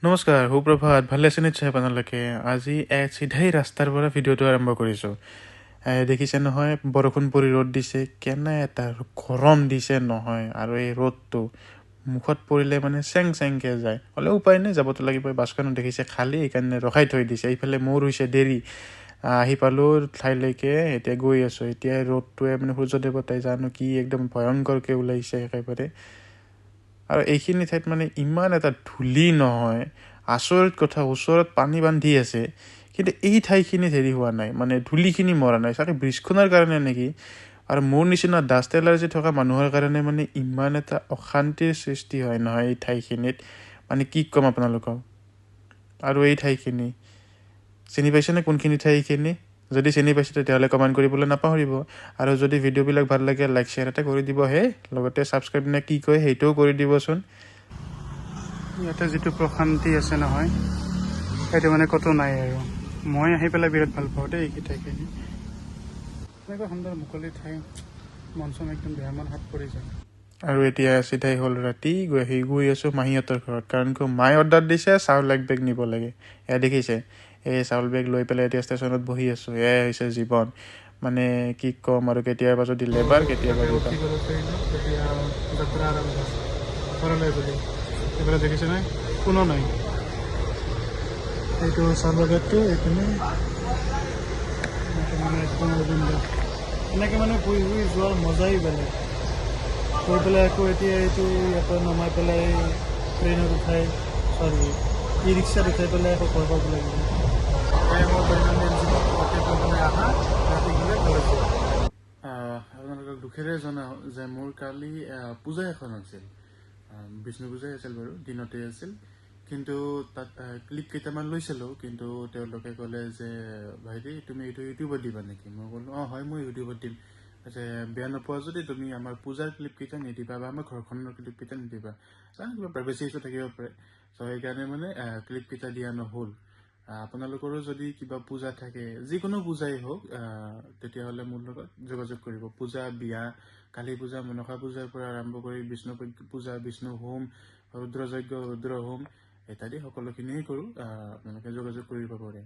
নমস্কাৰ, সুপ্ৰভাত। ভালে আছে নিশ্চয় আপোনালোকে। আজি চিধাই ৰাস্তাৰ পৰা ভিডিঅ'টো আৰম্ভ কৰিছোঁ। দেখিছে নহয়, বৰষুণ পৰি ৰ'দ দিছে, কেনে এটা গৰম দিছে নহয়। আৰু এই ৰ'দটো মুখত পৰিলে মানে চেং চেংকৈ যায়। হ'লেও উপায় নাই, যাবতো লাগিব। বাছখনত দেখিছে খালী, সেইকাৰণে ৰখাই থৈ দিছে। এইফালে মোৰ হৈছে দেৰি, আহি পালোঁ ঠাইলৈকে, এতিয়া গৈ আছোঁ। এতিয়া ৰ'দটোৱে মানে সূৰ্য দেৱতাই জানো কি একদম ভয়ংকৰকৈ ওলাইছে একেবাৰে। আৰু এইখিনি ঠাইত মানে ইমান এটা ধূলি নহয়, আচৰিত কথা। ওচৰত পানী বান্ধি আছে, কিন্তু এই ঠাইখিনিত হেৰি হোৱা নাই, মানে ধূলিখিনি মৰা নাই। চাগে ব্ৰিজখনৰ কাৰণে নেকি। আৰু মোৰ নিচিনা ডাষ্ট এলাৰ্জি থকা মানুহৰ কাৰণে মানে ইমান এটা অশান্তিৰ সৃষ্টি হয় নহয় এই ঠাইখিনিত, মানে কি ক'ম আপোনালোকক। আৰু এই ঠাইখিনি চিনি পাইছেনে কোনখিনি ঠাই? এইখিনি যদি চিনি পাইছে তেতিয়াহ'লে কমেণ্ট কৰিবলৈ নাপাহৰিব। আৰু যদি ভিডিঅ'বিলাক ভাল লাগে লাইক শ্বেয়াৰ এটা কৰি দিব হে, লগতে ছাবস্ক্ৰাইব নে কি কয় সেইটোও কৰি দিবচোন। ইয়াতে যিটো প্ৰশান্তি আছে নহয়, সেইটো মানে ক'তো নাই। আৰু মই আহি পেলাই বিৰাট ভাল পাওঁ দেই এই ঠাইখিনি। এনেকুৱা সুন্দৰ মুকলি ঠাই, মন চন একদম বেয়া মন হাত পৰি যায়। আৰু এতিয়া চিধাই হ'ল ৰাতি, গৈ আছোঁ মাহীহঁতৰ ঘৰত। কাৰণ কিয়, মায়ে অৰ্ডাৰ দিছে চাউল 1 বেগ নিব লাগে। এয়া দেখিছে, এই চাউল বেগ লৈ পেলাই এতিয়া ষ্টেচনত বহি আছোঁ। এয়াই হৈছে জীৱন, মানে কি ক'ম। আৰু কেতিয়াবা যদি লেবাৰ, কেতিয়াবা এইফালে দেখিছে নাই, কোনো নাই। এইটো চাউল বেগটো এইপিনে মানে একদম এনেকৈ মানে শুই শুই যোৱাৰ মজাই বেলেগ। গৈ পেলাই আকৌ এতিয়া এইটো ইয়াতে নমাই পেলাই ট্ৰেইনত উঠাই, ই ৰিক্সাত উঠাই পেলাই আকৌ ঘৰ পাব লাগিব। মোৰ দৈনন্দিন জীৱন অহা ৰাতি গ'লে কলেজ। আপোনালোকক দুখেৰে জনাওঁ যে মোৰ কালি পূজা এখন আছিল, বিষ্ণু পূজাই আছিল বাৰু, দিনতে আছিল। কিন্তু তাত ক্লিপ কেইটামান লৈছিলোঁ, কিন্তু তেওঁলোকে ক'লে যে ভাইটি তুমি এইটো ইউটিউবত দিবা নেকি? মই ক'লোঁ অঁ হয়, মই ইউটিউবত দিম। যে বেয়া নোপোৱা যদি তুমি আমাৰ পূজাৰ ক্লিপকেইটা নিদিবা, বা আমাৰ ঘৰখনৰ ক্লিপকেইটা নিদিবা, কিবা প্ৰাইভেচি ইছ্যু থাকিব পাৰে। চ' সেইকাৰণে মানে ক্লিপকেইটা দিয়া নহ'ল। আপোনালোকৰো যদি কিবা পূজা থাকে, যিকোনো পূজাই হওক, তেতিয়াহ'লে মোৰ লগত যোগাযোগ কৰিব। পূজা, বিয়া, কালী পূজা, মনসা পূজাৰ পৰা আৰম্ভ কৰি বিষ্ণু পূজা, বিষ্ণু হোম, ৰুদ্ৰযজ্ঞ, ৰুদ্ৰ হোম ইত্যাদি সকলোখিনিয়ে কৰোঁ। আপোনালোকে যোগাযোগ কৰিব পাৰে।